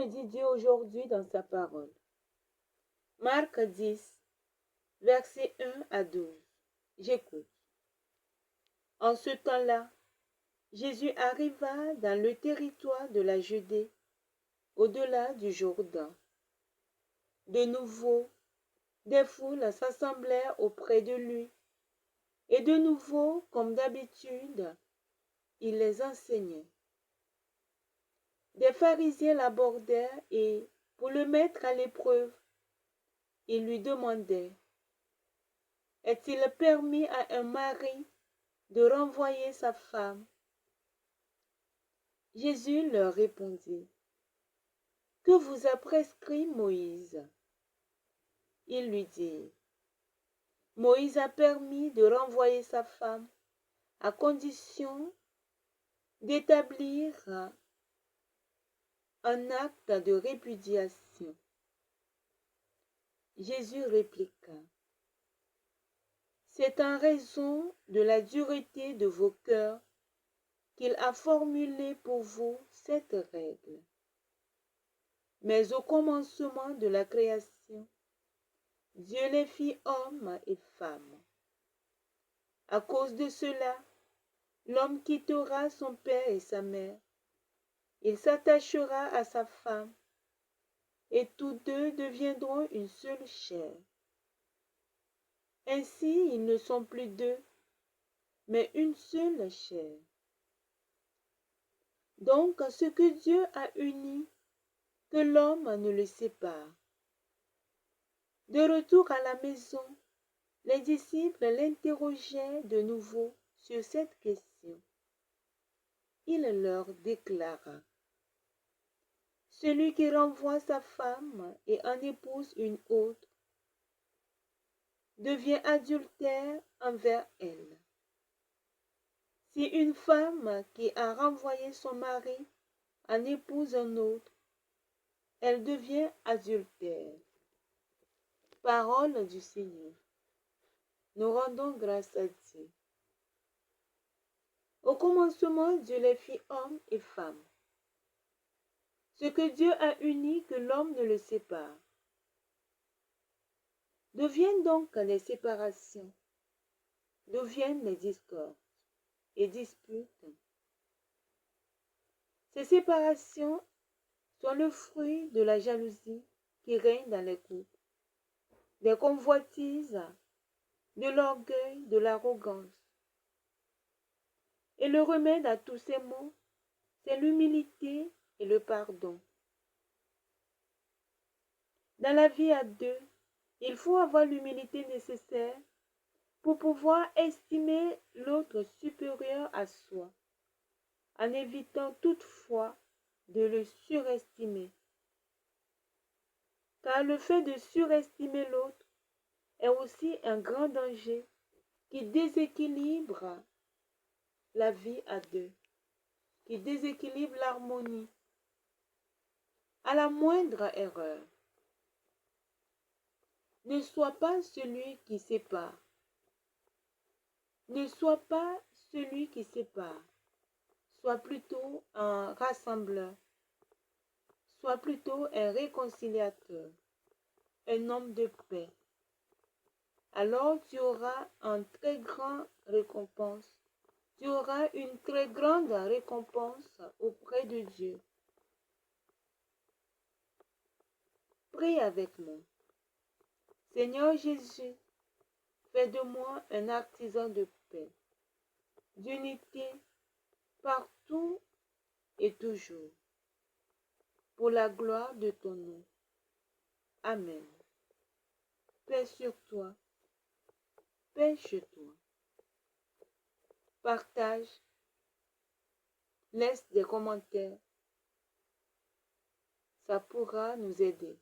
me dit Dieu aujourd'hui dans sa parole? Marc 10, versets 1 à 12. J'écoute. En ce temps-là, Jésus arriva dans le territoire de la Judée, au-delà du Jourdain. De nouveau, des foules s'assemblèrent auprès de lui, et de nouveau, comme d'habitude, il les enseignait. Des pharisiens l'abordèrent et, pour le mettre à l'épreuve, ils lui demandaient: est-il permis à un mari de renvoyer sa femme? Jésus leur répondit: que vous a prescrit Moïse? Ils lui dirent: Moïse a permis de renvoyer sa femme à condition d'établir un acte de répudiation. Jésus répliqua: c'est en raison de la dureté de vos cœurs qu'il a formulé pour vous cette règle. Mais au commencement de la création, Dieu les fit hommes et femmes. À cause de cela, l'homme quittera son père et sa mère. Il s'attachera à sa femme, et tous deux deviendront une seule chair. Ainsi, ils ne sont plus deux, mais une seule chair. Donc, ce que Dieu a uni, que l'homme ne le sépare. De retour à la maison, les disciples l'interrogeaient de nouveau sur cette question. Il leur déclara: celui qui renvoie sa femme et en épouse une autre devient adultère envers elle. Si une femme qui a renvoyé son mari en épouse un autre, elle devient adultère. Parole du Seigneur. Nous rendons grâce à Dieu. Au commencement, Dieu les fit hommes et femmes. Ce que Dieu a uni, que l'homme ne le sépare. D'où viennent donc les séparations? D'où viennent les discordes et disputes? Ces séparations sont le fruit de la jalousie qui règne dans les couples, des convoitises, de l'orgueil, de l'arrogance. Et le remède à tous ces maux, c'est l'humilité et le pardon. Dans la vie à deux, il faut avoir l'humilité nécessaire pour pouvoir estimer l'autre supérieur à soi, en évitant toutefois de le surestimer. Car le fait de surestimer l'autre est aussi un grand danger qui déséquilibre la vie à deux, qui déséquilibre l'harmonie. À la moindre erreur, ne sois pas celui qui sépare. Ne sois pas celui qui sépare. Sois plutôt un rassembleur. Sois plutôt un réconciliateur, un homme de paix. Alors tu auras une très grande récompense. Tu auras une très grande récompense auprès de Dieu. Prie avec moi. Seigneur Jésus, fais de moi un artisan de paix, d'unité partout et toujours, pour la gloire de ton nom. Amen. Paix sur toi, paix chez toi. Partage, laisse des commentaires. Ça pourra nous aider.